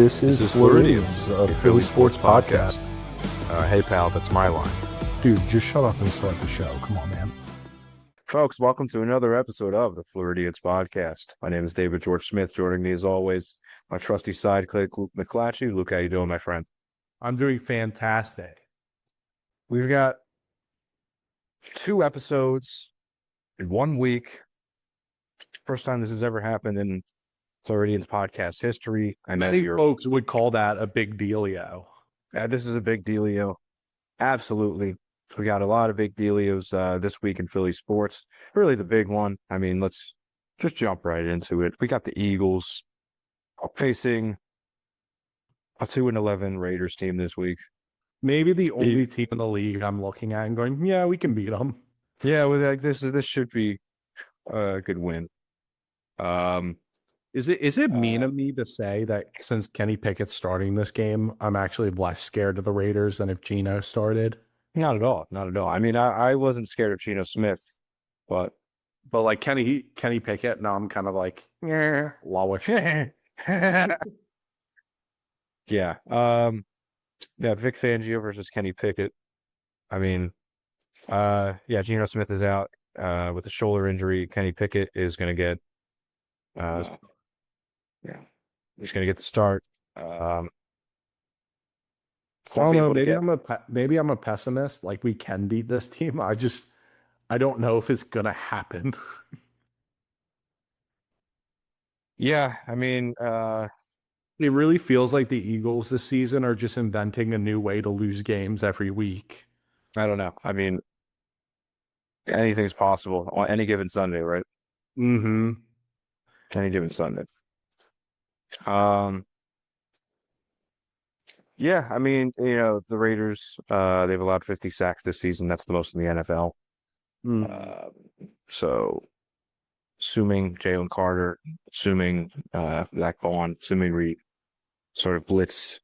This is Floridians, a Philly sports podcast. Hey, pal, that's my line. Dude, just shut up and start the show. Come on, man. Folks, welcome to another episode of the Floridians podcast. My name is David George Smith. Joining me, as always, my trusty sidekick, Luke McClatchy. Luke, how you doing, my friend? I'm doing fantastic. We've got 2 episodes in 1 week. First time this has ever happened in Floridians podcast history. I know Many folks would call that a big dealio. This is a big dealio. Absolutely. We got a lot of big dealios this week in Philly sports. Really the big one. I mean, let's just jump right into it. We got the Eagles facing a 2-11 Raiders team this week. Maybe the only team in the league I'm looking at and going, yeah, we can beat them. Yeah, well, like this should be a good win. Is it mean of me to say that since Kenny Pickett's starting this game, I'm actually less scared of the Raiders than if Geno started? Not at all. Not at all. I mean, I wasn't scared of Geno Smith, but like Kenny Pickett, now I'm kind of like, yeah, lowish. Yeah. Yeah, Vic Fangio versus Kenny Pickett. I mean, yeah, Geno Smith is out with a shoulder injury. Kenny Pickett is going to get, he's going to get the start. I don't know. Maybe I'm a pessimist. Like, we can beat this team. I don't know if it's going to happen. Yeah, I mean, it really feels like the Eagles this season are just inventing a new way to lose games every week. I don't know. I mean, anything's possible on any given Sunday, right? Mm-hmm. Any given Sunday. Yeah, I mean, you know, the Raiders, they've allowed 50 sacks this season. That's the most in the NFL. So, assuming Jalen Carter, assuming Zach Vaughn, assuming we sort of blitz,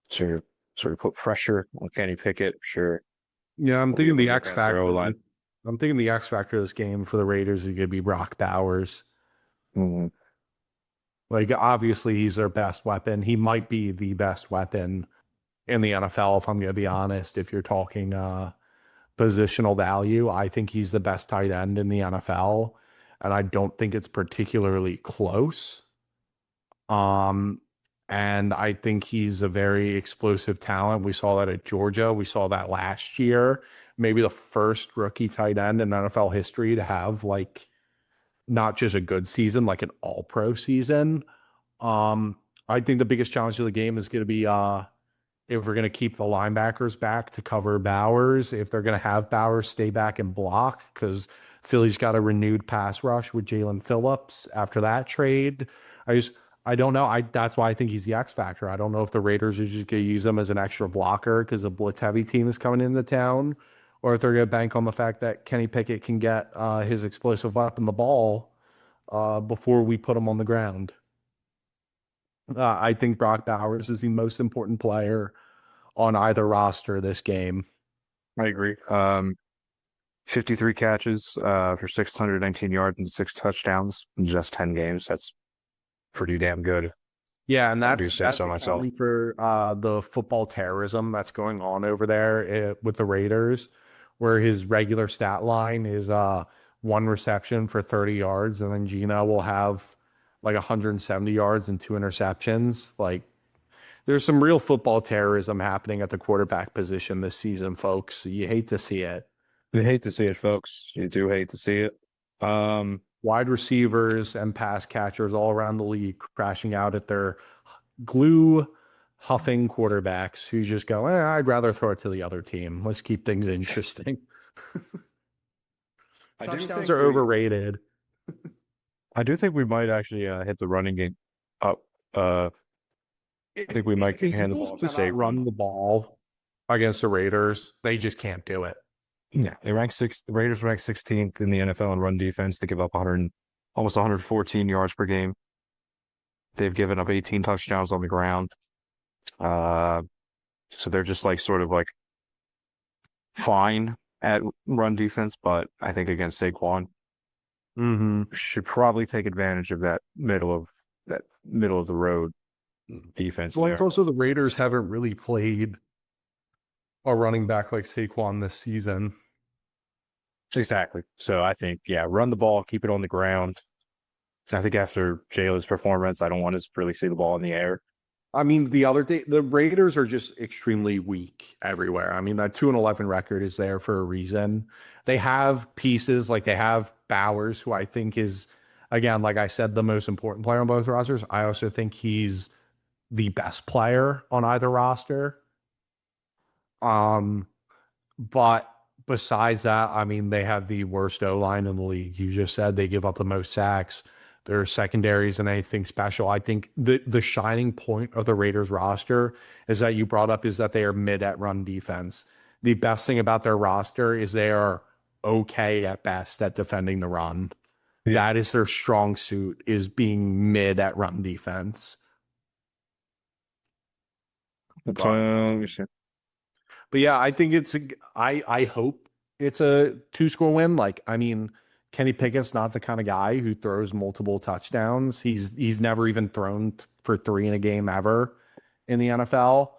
sort of put pressure on Kenny Pickett, sure. Yeah, I'm thinking the X factor. I'm thinking the X factor of this game for the Raiders is going to be Brock Bowers. Mm-hmm. Like, obviously, he's their best weapon. He might be the best weapon in the NFL, if I'm going to be honest. If you're talking positional value, I think he's the best tight end in the NFL, and I don't think it's particularly close. And I think he's a very explosive talent. We saw that at Georgia. We saw that last year. Maybe the first rookie tight end in NFL history to have, like, not just a good season, like an all-pro season. I think the biggest challenge of the game is going to be if we're going to keep the linebackers back to cover Bowers, if they're going to have Bowers stay back and block, because Philly's got a renewed pass rush with Jalen Phillips after that trade. I don't know. That's why I think he's the X factor. I don't know if the Raiders are just going to use him as an extra blocker because a blitz-heavy team is coming into town, or if they're going to bank on the fact that Kenny Pickett can get his explosive weapon the ball before we put him on the ground. I think Brock Bowers is the most important player on either roster this game. I agree. 53 catches for 619 yards and 6 touchdowns in just 10 games. That's pretty damn good. Yeah, and that's so myself. For the football terrorism that's going on over there with the Raiders, where his regular stat line is 1 reception for 30 yards, and then Geno will have like 170 yards and 2 interceptions. Like, there's some real football terrorism happening at the quarterback position this season, folks. You hate to see it. You hate to see it, folks. You do hate to see it. Wide receivers and pass catchers all around the league crashing out at their glue huffing quarterbacks who just go, I'd rather throw it to the other team. Let's keep things interesting. Touchdowns are overrated. I do think we might actually hit the running game up. I think we might handle to run the ball against the Raiders. They just can't do it. Yeah, the Raiders rank 16th in the NFL in run defense. They give up almost 114 yards per game. They've given up 18 touchdowns on the ground. So they're just like sort of like fine at run defense, but I think against Saquon, should probably take advantage of that middle of the road defense Well, there. it's also the Raiders haven't really played a running back like Saquon this season. Exactly. So I think, yeah, run the ball, keep it on the ground. I think after Jalen's performance, I don't want to really see the ball in the air. I mean, the other day, the Raiders are just extremely weak everywhere. I mean, that 2-11 record is there for a reason. They have pieces like they have Bowers, who I think is, again, like I said, the most important player on both rosters. I also think he's the best player on either roster. But besides that, I mean, they have the worst O line in the league. You just said they give up the most sacks. Their secondaries and anything special. I think the shining point of the Raiders roster is that you brought up is that they are mid at run defense. The best thing about their roster is they are okay at best at defending the run. That is their strong suit, is being mid at run defense. Let me see. But yeah, I think I hope it's a 2-score win. Like, I mean, Kenny Pickett's not the kind of guy who throws multiple touchdowns. He's never even thrown for 3 in a game ever in the NFL.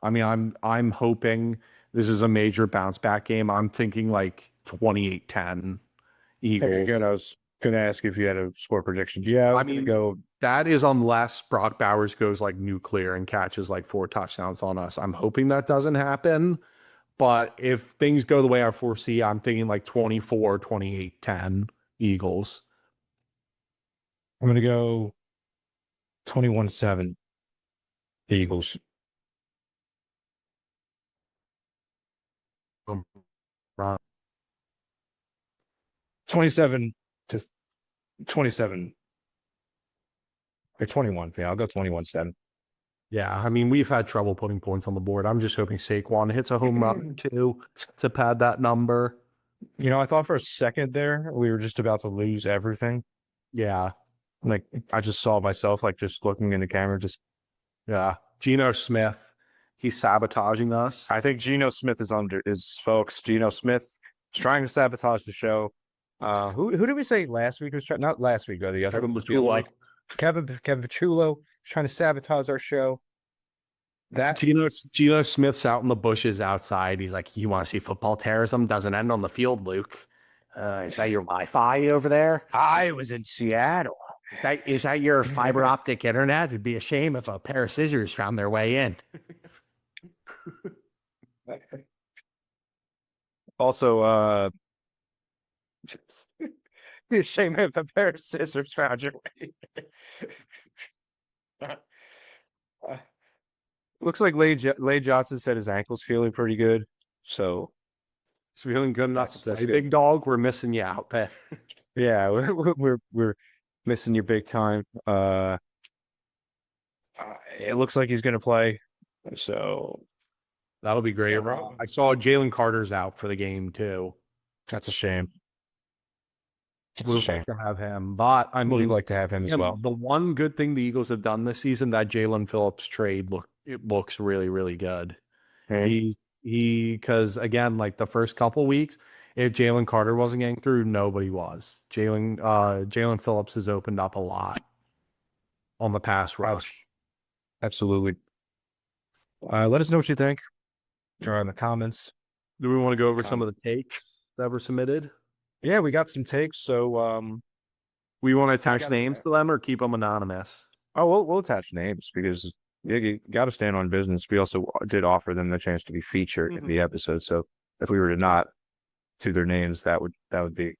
I mean, I'm hoping this is a major bounce back game. I'm thinking like 28-10 Eagles. Hey, again, I was going to ask if you had a score prediction. Yeah, I I'm going to mean, go. that is unless Brock Bowers goes like nuclear and catches like 4 touchdowns on us. I'm hoping that doesn't happen. But if things go the way I foresee, I'm thinking like 24, 28, 10 Eagles. I'm going to go 21-7 Eagles. Right. 27 to 27 or 21. Yeah, I'll go 21-7. Yeah, I mean, we've had trouble putting points on the board. I'm just hoping Saquon hits a home run too to pad that number. You know, I thought for a second there we were just about to lose everything. Yeah, Like I just saw myself like just looking in the camera. Just yeah. Geno Smith, he's sabotaging us. I think Geno Smith is folks. Geno Smith is trying to sabotage the show. Who did we say last week was trying? Not last week, or the other. Kevin Petullo. Kevin Petullo trying to sabotage our show. That Geno Smith's out in the bushes outside. He's like, "You want to see football terrorism? Doesn't end on the field, Luke. Is that your Wi-Fi over there? I was in Seattle. Is that your fiber optic internet? It'd be a shame if a pair of scissors found their way in." Also, be a shame if a pair of scissors found your way. Looks like Lay Johnson said his ankle's feeling pretty good. So It's feeling good enough. That's Hey, good. big dog, we're missing you out there. yeah, we're missing you big time. It looks like he's gonna play. So That'll be great. Yeah. I saw Jalen Carter's out for the game too. that's a shame. It's a We'd shame. like to have him, but I We'd mean, like to have him as you know, well. the one good thing the Eagles have done this season, that Jalen Phillips trade looks really, really good. And Because again, like the first couple weeks, if Jalen Carter wasn't getting through, nobody was. Jalen Phillips has opened up a lot on the pass rush. absolutely. Let us know what you think. Draw in the comments. Do we want to go over some of the takes that were submitted? Yeah, we got some takes. So We want to attach got names to them or keep them anonymous? we'll attach names because you got to stand on business. We also did offer them the chance to be featured in the episode. So if we were to not do their names, that would be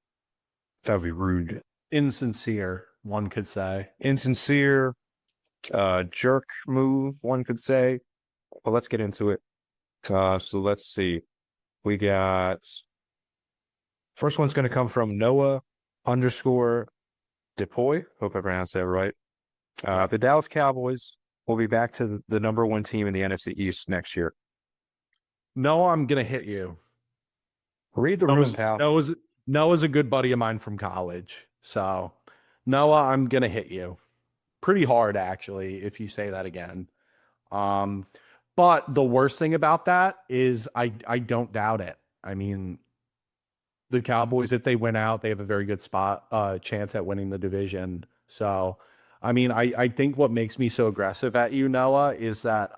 rude. Insincere, one could say. Insincere, jerk move, one could say. Well, let's get into it. So let's see. We got first one's going to come from Noah_Depoy. Hope I pronounced that right. The Dallas Cowboys will be back to the number 1 team in the NFC East next year. No, I'm gonna hit you. Read the room, pal. Noah's a good buddy of mine from college. So Noah, I'm gonna hit you. Pretty hard, actually, if you say that again. But the worst thing about that is I don't doubt it. I mean, the Cowboys, if they win out, they have a very good chance at winning the division. So I mean, I think what makes me so aggressive at you, Noah, is that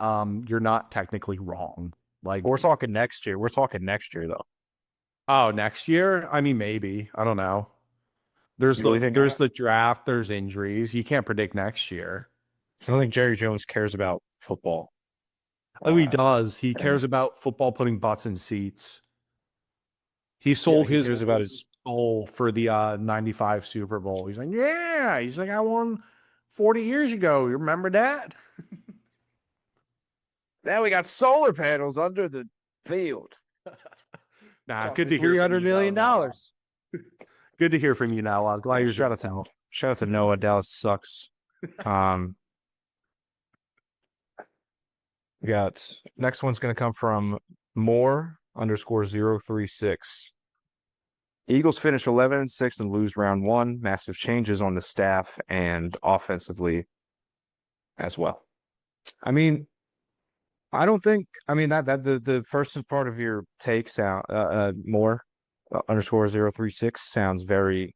you're not technically wrong. Like, We're talking next year. We're talking next year, though. oh, next year? I mean, maybe. I don't know. There's You really think there's the draft, there's injuries. You can't predict next year. I don't think Jerry Jones cares about football. Oh, he does. He cares about football putting butts in seats. He sold he his cares about his soul for the 95 Super Bowl. He's like, yeah. He's like, I won 40 years ago. You remember that? Now we got solar panels under the field. Nah, good to hear. $300 million. Good to hear from you, Noah. Glad you're Shout out to Noah. Dallas sucks. We got next one's going to come from Moore_036. Eagles finish 11-6 and lose round one. Massive changes on the staff and offensively as well. I mean, I don't think. I mean that the first part of your take sound Moore_036 sounds very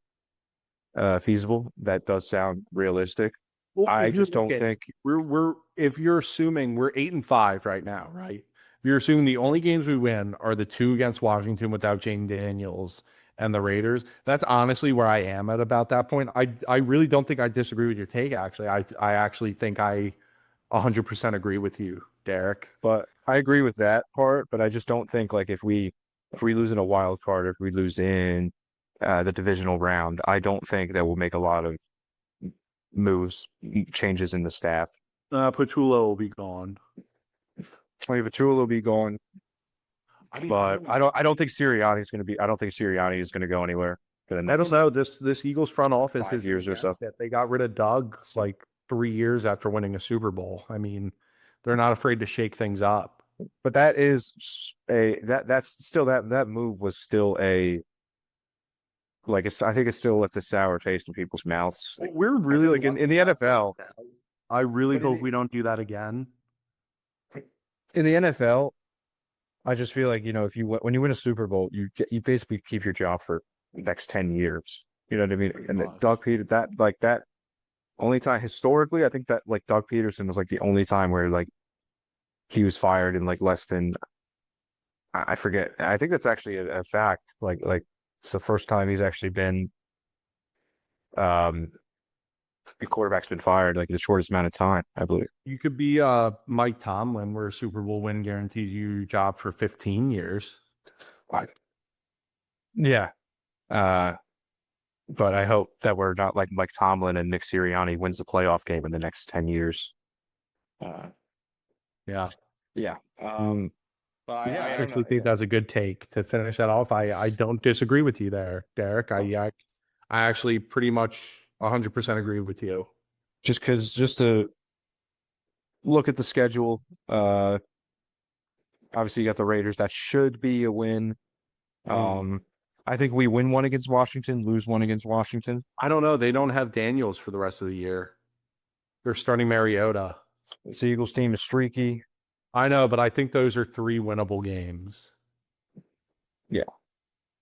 feasible. That does sound realistic. Well, I if you just look don't at- think. we're if you're assuming we're 8-5 right now, right? If you're assuming the only games we win are the two against Washington without Jane Daniels and the Raiders, that's honestly where I am at about that point. I really don't think I disagree with your take. Actually, I actually think I 100% agree with you, Derek. But I agree with that part. But I just don't think like if we lose in a wild card, if we lose in the divisional round, I don't think that will make a lot of changes in the staff. Petula will be gone. Petula will be gone, I mean, but I don't think Sirianni is going to be. I don't think Sirianni is going to go anywhere for the I next don't know. This Eagles front office 5 is years or so. against it. They got rid of Doug like 3 years after winning a Super Bowl. I mean, they're not afraid to shake things up. But that is that's still that move was still a like I think it still left a sour taste in people's mouths. We're really like in the NFL. I really But in hope the- we don't do that again. In the NFL, I just feel like if when you win a Super Bowl, you basically keep your job for the next 10 years. You know what I mean? And much. Doug Peter that only time historically, I think that like Doug Peterson was like the only time where like he was fired in like less than I forget. I think that's actually a fact. Like it's the first time he's actually been the quarterback's been fired like the shortest amount of time, I believe. You could be Mike Tomlin, where a Super Bowl win guarantees you your job for 15 years. Yeah. But I hope that we're not like Mike Tomlin and Nick Sirianni wins the playoff game in the next 10 years. Yeah. Yeah. But I Yeah, I don't actually know, think that's a good take to finish that off. I don't disagree with you there, Derek. I actually pretty much 100% agree with you. just to look at the schedule, obviously you got the Raiders. That should be a win. I think we win one against Washington, lose one against Washington. I don't know. They don't have Daniels for the rest of the year. They're starting Mariota. The Eagles team is streaky. I know, but I think those are 3 winnable games. Yeah.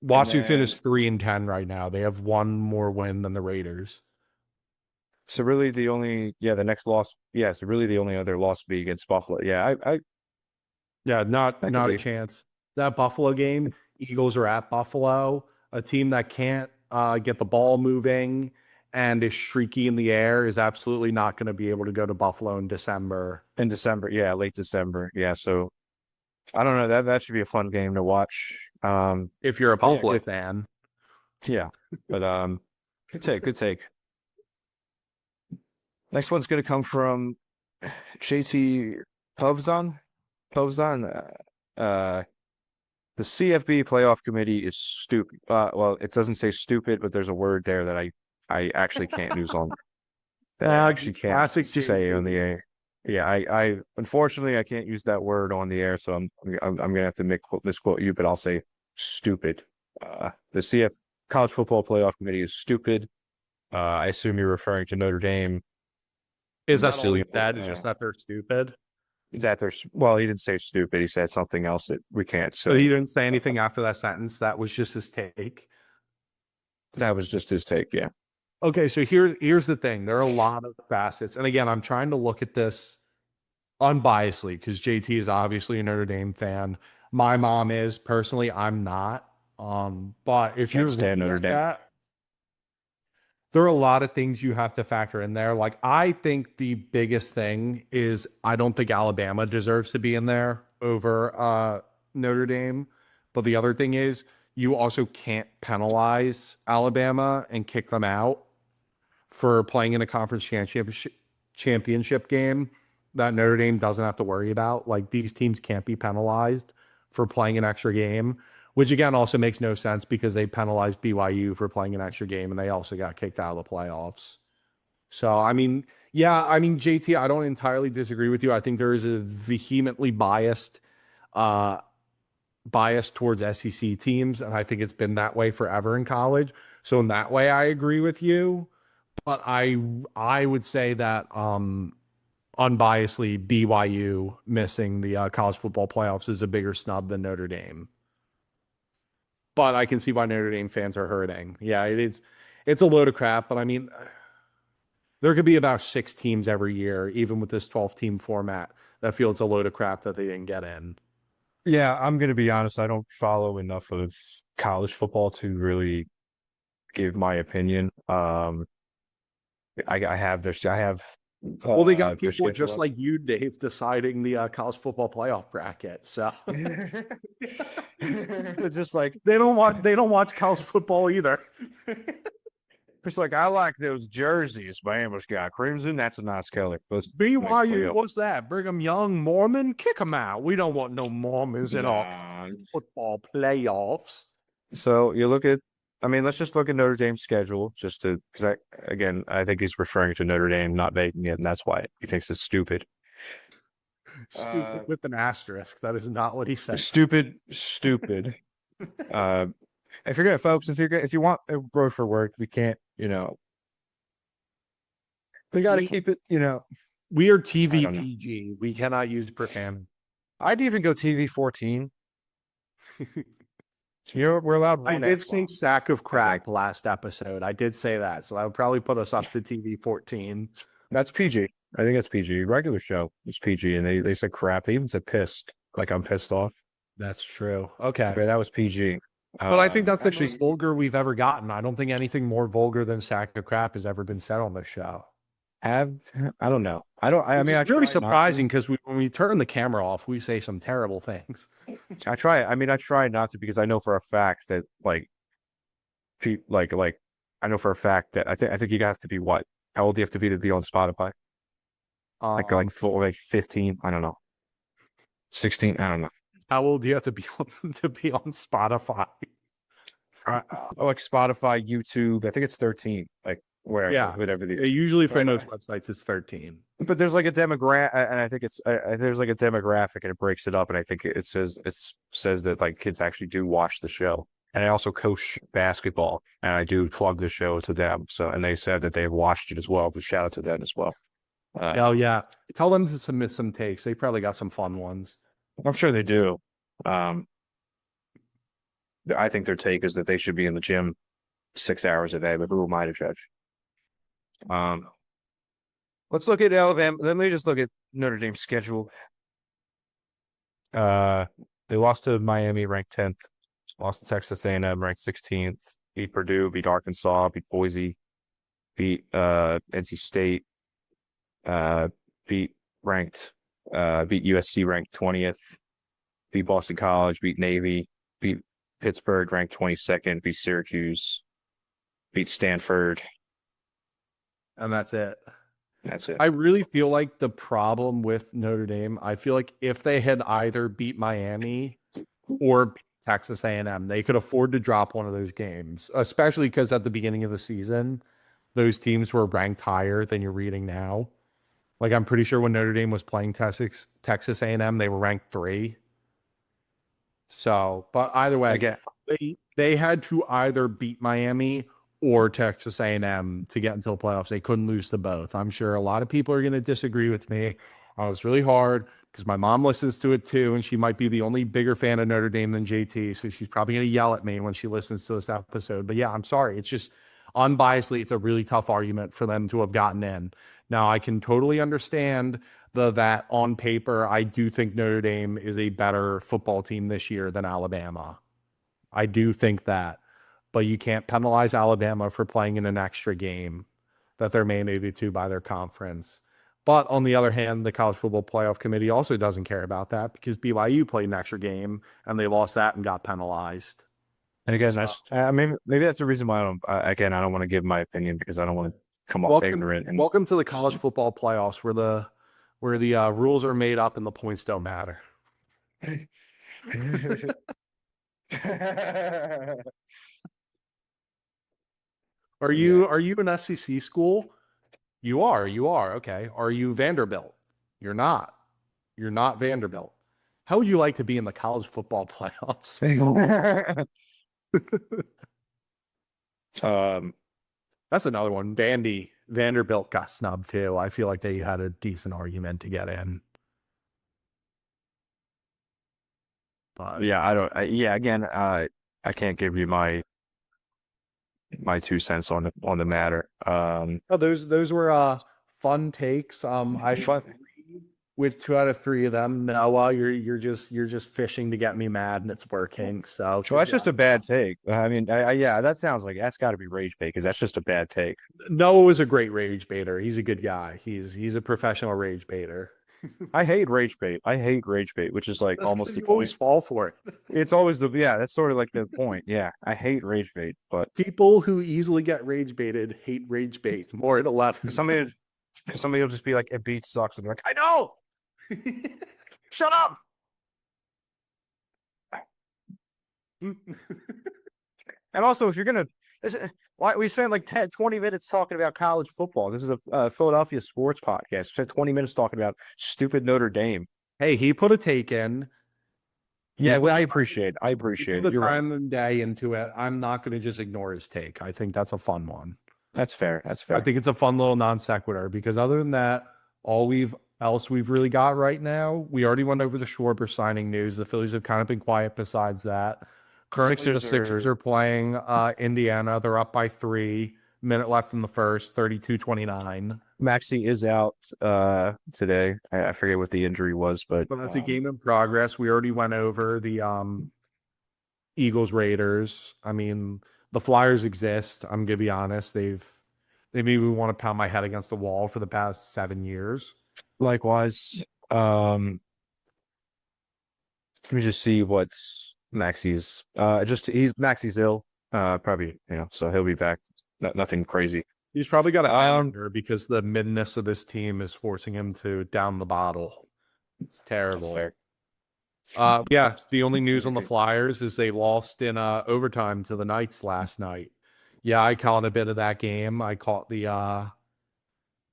Washington then- is 3-10 right now. They have one more win than the Raiders. So really the next loss, so really the only other loss would be against Buffalo. Yeah, Yeah, not That could a be. chance. That Buffalo game, Eagles are at Buffalo, a team that can't get the ball moving and is streaky in the air is absolutely not going to be able to go to Buffalo in December. in December. Yeah, late December. Yeah, so I don't know. That should be a fun game to watch. If you're a Buffalo yeah. fan. Yeah, but good take. Next one's going to come from JT Povzan. The CFB playoff committee is stupid. Well, it doesn't say stupid, but there's a word there that I actually can't use on. I actually can't Classic say on the air. Yeah, I unfortunately I can't use that word on the air, so I'm gonna have to misquote you, but I'll say stupid. The College Football Playoff Committee is stupid. I assume you're referring to Notre Dame. Is that Not silly? only- That is just that they're stupid. Well, he didn't say stupid. He said something else that we can't. So So he didn't say anything after that sentence. That was just his take. that was just his take. Yeah. Okay, so here's the thing. There are a lot of facets. And again, I'm trying to look at this unbiasedly because JT is obviously a Notre Dame fan. My mom is. Personally, I'm not. But if you're Can't stand Notre looking Dame. at there are a lot of things you have to factor in there. Like, I think the biggest thing is I don't think Alabama deserves to be in there over Notre Dame. But the other thing is you also can't penalize Alabama and kick them out for playing in a conference championship game that Notre Dame doesn't have to worry about. Like, these teams can't be penalized for playing an extra game, which again also makes no sense because they penalized BYU for playing an extra game and they also got kicked out of the playoffs. So, I mean, yeah, I mean, JT, I don't entirely disagree with you. I think there is a vehemently bias towards SEC teams, and I think it's been that way forever in college. So in that way, I agree with you. But I would say that unbiasedly, BYU missing the college football playoffs is a bigger snub than Notre Dame. But I can see why Notre Dame fans are hurting. Yeah, it is. It's a load of crap. But I mean, there could be about 6 teams every year, even with this 12-team format, that feel it's a load of crap that they didn't get in. Yeah, I'm going to be honest. I don't follow enough of college football to really give my opinion. I have this. I have. Well, they got their people schedule just up. like you, Dave, deciding the college football playoff bracket. So It's just like they don't watch college football either. it's like I like those jerseys. Bama's got crimson. That's a nice color. Let's BYU, make what's that? Brigham Young Mormon? Kick them out. We don't want no Mormons in our Nah. football playoffs. So you look at. I mean, let's just look at Notre Dame's schedule, just to because I think he's referring to Notre Dame not making it, and that's why he thinks it's stupid. Stupid with an asterisk. That is not what he said. Stupid. If you're gonna, folks, if you want a word for word, we can't. We got to keep it. We are I TV don't know. PG. We cannot use profanity. I'd even go TV 14. We're allowed. I one did F-bomb. say sack of crack last episode. I did say that. So that would probably put us up to TV 14. That's PG. I think that's PG. Regular show is PG, and they said crap. They even said pissed. Like I'm pissed off. That's true. Okay. But that was PG. But I think that's the most vulgar we've ever gotten. I don't think anything more vulgar than sack of crap has ever been said on this show. I don't know. I mean, It's I really try not to. surprising because when we turn the camera off, we say some terrible things. I try. I mean, I try not to because I know for a fact that like I know for a fact that I think you have to be what? How old do you have to be on Spotify? Like 15. I don't know. 16. I don't know. How old do you have to be on Spotify? Like Spotify, YouTube. I think it's 13. Like where? Yeah. Whatever the. Usually for most websites, it's 13. But there's like a demographic, and I think it's there's like a demographic, and it breaks it up, and I think it says that like kids actually do watch the show. And I also coach basketball, and I do plug the show to them. So, and they said that they've watched it as well. But shout out to them as well. Oh yeah, tell them to submit some takes. They probably got some fun ones. I'm sure they do. I think their take is that they should be in the gym 6 hours a day, but who am I to judge? Let's look at Alabama. Let me just look at Notre Dame's schedule. They lost to Miami, ranked 10th. Lost to Texas A&M, ranked 16th. Beat Purdue, beat Arkansas, beat Boise, beat NC State, beat USC, ranked 20th. Beat Boston College, beat Navy, beat Pittsburgh, ranked 22nd, beat Syracuse, beat Stanford. And that's it. That's it. I really feel like the problem with Notre Dame, I feel like if they had either beat Miami or beat Texas A&M, they could afford to drop one of those games, especially because at the beginning of the season, those teams were ranked higher than you're reading now. Like, I'm pretty sure when Notre Dame was playing Texas A&M, they were ranked 3. So, but either way, Again, they had to either beat Miami or Texas A&M to get into the playoffs. They couldn't lose to both. I'm sure a lot of people are going to disagree with me. It's really hard because my mom listens to it too, and she might be the only bigger fan of Notre Dame than JT, so she's probably going to yell at me when she listens to this episode. But yeah, I'm sorry. It's just unbiasedly, it's a really tough argument for them to have gotten in. Now, I can totally understand that on paper, I do think Notre Dame is a better football team this year than Alabama. I do think that. But you can't penalize Alabama for playing in an extra game that they're mandated to by their conference. But on the other hand, the College Football Playoff Committee also doesn't care about that because BYU played an extra game and they lost that and got penalized. And again, that's maybe that's the reason why I don't want to give my opinion because I don't want to come off ignorant. And Welcome to the College Football Playoffs, where the rules are made up and the points don't matter. Are you an SEC school? You are. Okay. Are you Vanderbilt? You're not. You're not Vanderbilt. How would you like to be in the college football playoffs? That's another one. Vanderbilt got snubbed too. I feel like they had a decent argument to get in. But yeah, again, I can't give you my 2 cents on the matter. Those were fun takes. I agree with 2 out of 3 of them. Noah, you're just fishing to get me mad, and it's working. So that's just a bad take. I mean, that sounds like that's got to be rage bait because that's just a bad take. Noah was a great rage baiter. He's a good guy. He's a professional rage baiter. I hate rage bait, which is like That's almost the you always point. fall for it. It's always that's sort of like the point. Yeah, I hate rage bait, but People who easily get rage baited hate rage bait more at 11. somebody will just be like, "It beat sucks," and be like, "I know, shut up." And also, if you're gonna, why we spent like 20 minutes talking about college football. This is a Philadelphia sports podcast. We spent 20 minutes talking about stupid Notre Dame. Hey, he put a take in. Yeah, well, I appreciate it. The You're right. time and day into it. I'm not going to just ignore his take. I think that's a fun one. That's fair. I think it's a fun little non sequitur because other than that, all we've really got right now, we already went over the Schwarber signing news. The Phillies have kind of been quiet besides that. Currently, the Sixers are playing Indiana. They're up by 3. Minute left in the first, 32-29. Maxey is out today. I forget what the injury was, but that's a game in progress. We already went over the Eagles Raiders. I mean, the Flyers exist. I'm gonna be honest. They made me want to pound my head against the wall for the past 7 years. Likewise. Let me just see what's Maxey's. Maxey's ill. Probably, so he'll be back. Nothing crazy. He's probably got an islander because the midness of this team is forcing him to down the bottle. It's terrible. The only news on the Flyers is they lost in overtime to the Knights last night. Yeah, I caught a bit of that game. I caught the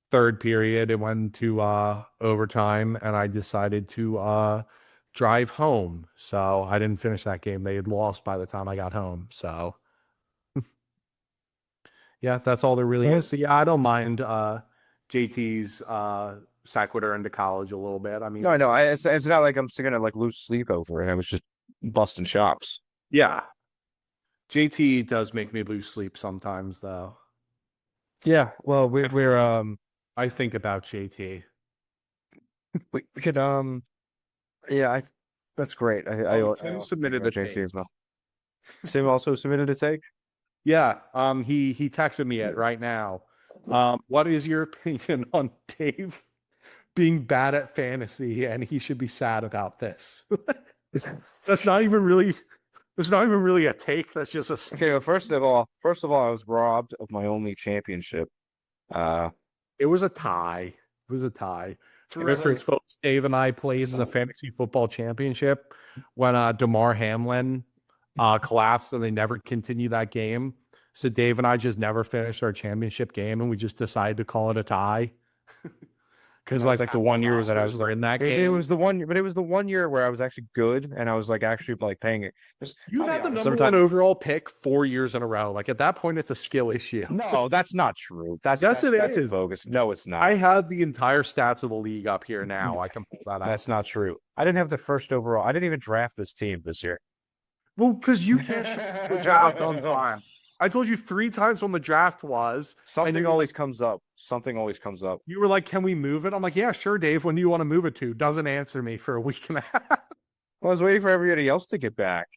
third period. It went to overtime, and I decided to drive home. So I didn't finish that game. They had lost by the time I got home. So yeah, that's all there really is. So yeah, I don't mind JT's sequitur into college a little bit. I mean, no, I know. It's not like I'm still gonna like lose sleep over it. I was just busting chops. Yeah, JT does make me lose sleep sometimes, though. Yeah, well, we're I think about JT. we could that's great. Tim submitted a JT take as well. Tim also submitted a take. Yeah, he texted me it right now. What is your opinion on Dave being bad at fantasy and he should be sad about this? That's not even really a take. That's just a Okay, well, first of all, I was robbed of my only championship. It was a tie. For reference, folks, Dave and I played in the fantasy football championship when DeMar Hamlin collapsed and they never continued that game. So Dave and I just never finished our championship game and we just decided to call it a tie. Because like the 1 year that I was in that game. It was the 1 year, but it was the 1 year where I was actually good and I was like actually like paying it. You had the number 1 overall pick 4 years in a row. Like at that point, it's a skill issue. No, that's not true. That's bogus. No, it's not. I have the entire stats of the league up here now. I can pull that out. That's not true. I didn't have the first overall. I didn't even draft this team this year. Well, because you can't draft on time. I told you 3 times when the draft was. Something you're always comes up. Something always comes up. You were like, "Can we move it?" I'm like, "Yeah, sure, Dave. When do you want to move it to?" Doesn't answer me for a week and a half. I was waiting for everybody else to get back.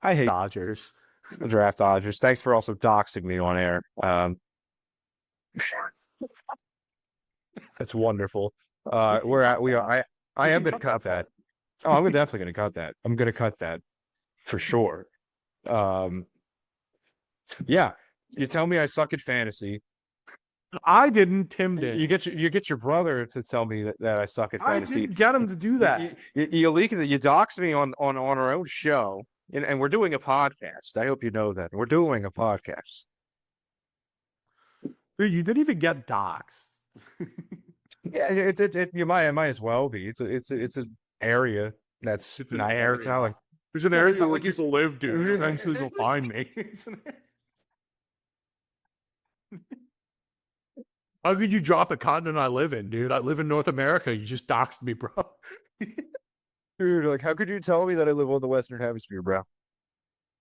I hate Dodgers. the draft Dodgers. Thanks for also doxing me on air. That's wonderful. I am gonna cut that. Oh, I'm definitely gonna cut that. I'm gonna cut that for sure. Yeah. You tell me I suck at fantasy. I didn't. Tim did. You get your brother to tell me that I suck at I fantasy. didn't get him to do that. You leak it. You dox me on our own show, and we're doing a podcast. I hope you know that we're doing a podcast. Dude, you didn't even get doxxed. Yeah, you might as well be. It's an area that's It's an not area. It's not like There's an area I like used to live, dude. Eventually, he'll find me. How could you drop a continent I live in, dude? I live in North America. You just doxed me, bro. dude. Like, how could you tell me that I live on the Western Hemisphere, bro?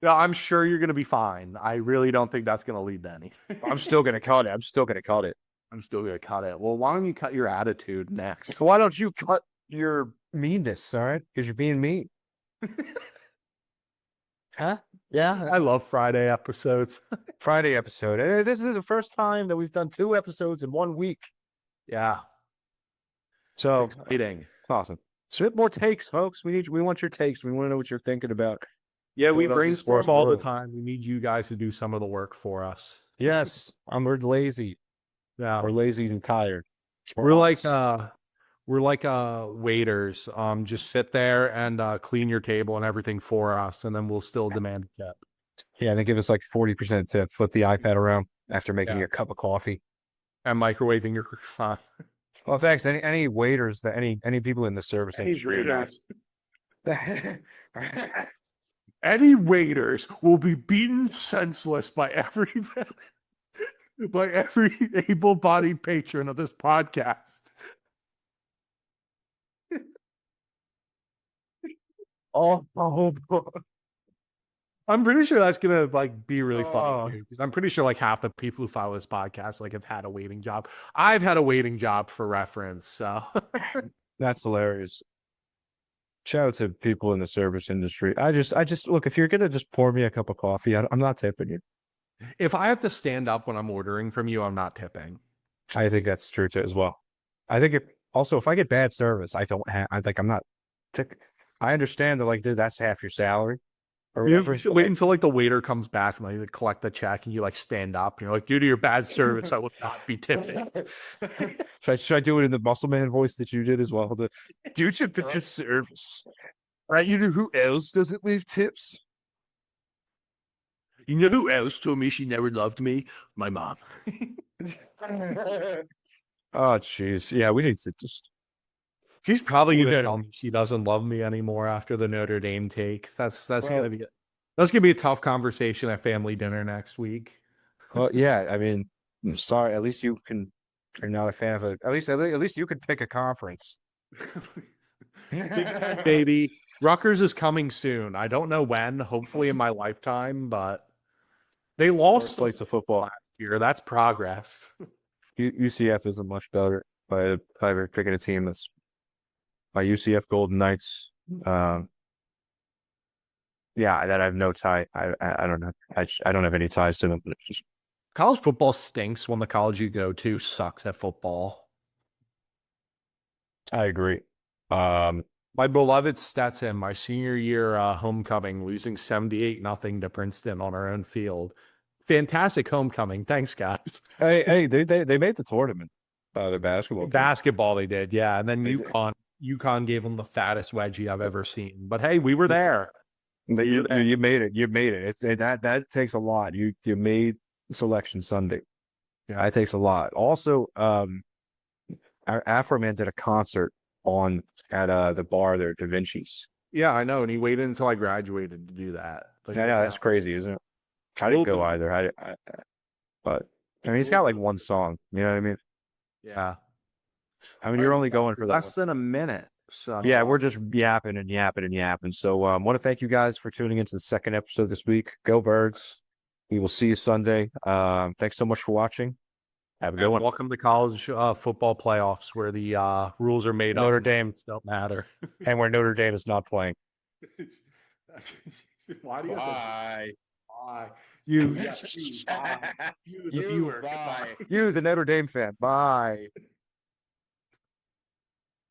Yeah, I'm sure you're gonna be fine. I really don't think that's gonna lead to anything. I'm still gonna cut it. I'm still gonna cut it. I'm still gonna cut it. Well, why don't you cut your attitude next? So why don't you cut your meanness, all right? Because you're being mean. Huh? Yeah. I love Friday episodes. Friday episode. This is the first time that we've done 2 episodes in 1 week. Yeah, So exciting. awesome. Submit more takes, folks. We want your takes. We want to know what you're thinking about. Yeah, we Showing up in brainstorm sports all the world. time. We need you guys to do some of the work for us. Yes, we're lazy. Yeah, We're lazy and tired. we're like waiters. Just sit there and clean your table and everything for us, and then we'll still demand a tip. yeah, they give us like 40% tip. Flip the iPad around after making Yeah. a cup of coffee. And microwaving your croissant. Well, thanks. Any waiters that any people in the service industry. Any waiters will be beaten senseless by every able-bodied patron of this podcast. oh, I'm pretty sure that's gonna be really Oh. funny because I'm pretty sure half the people who follow this podcast have had a waiting job. I've had a waiting job for reference, so that's hilarious. Shout out to people in the service industry. I just look, if you're gonna just pour me a cup of coffee, I'm not tipping you. if I have to stand up when I'm ordering from you, I'm not tipping. I think that's true too as well. I think if I get bad service, I don't have. I'm not. I understand that dude, that's half your salary. Or You whatever. wait until the waiter comes back and they collect the check, and you stand up. And you're like, due to your bad service, I will not be tipping. should I do it in the muscle man voice that you did as well? Due to the service, right? You know who else doesn't leave tips? You know who else told me she never loved me? My mom. Oh, jeez. Yeah, we need to just. She's probably We gonna did. tell me she doesn't love me anymore after the Notre Dame take. That's Well- gonna be a tough conversation at family dinner next week. Well, yeah. I mean, I'm sorry. At least you can. You're not a fan of it. At least you could pick a conference. Big Ten, baby. Rutgers is coming soon. I don't know when. Hopefully in my lifetime, but they lost Place of football. last year. That's progress. UCF isn't much better by picking a team that's by UCF Golden Knights. Yeah, that I have no tie. I don't know. I don't have any ties to them. But it's just, College football stinks when the college you go to sucks at football. I agree. My beloved Stetson, my senior year homecoming, losing 78-0 to Princeton on our own field. Fantastic homecoming. Thanks, guys. Hey, they made the tournament. Their basketball. team. Basketball they did, yeah. And then They did. UConn gave them the fattest wedgie I've ever seen. But hey, we were there. You made it. You made it. That takes a lot. You made Selection Sunday. Yeah. That takes a lot. Also, our Afro Man did a concert at the bar there, Da Vinci's. Yeah, I know. And he waited until I graduated to do that. Like, I know that's crazy, isn't it? I didn't go either. But I mean, he's got one song. You know what I mean? Yeah. I mean, you're only going for that. Less than a minute. So Yeah, we're just yapping and yapping and yapping. So I want to thank you guys for tuning into the second episode this week. Go Birds. We will see you Sunday. Thanks so much for watching. Have a good one. welcome to college football playoffs where the rules are made Notre up. Dame. Don't matter. And where Notre Dame is not playing. Why do you have to Bye. bye? You, yes, you, bye. You, the viewer. Bye. Goodbye. You, the Notre Dame fan. Bye.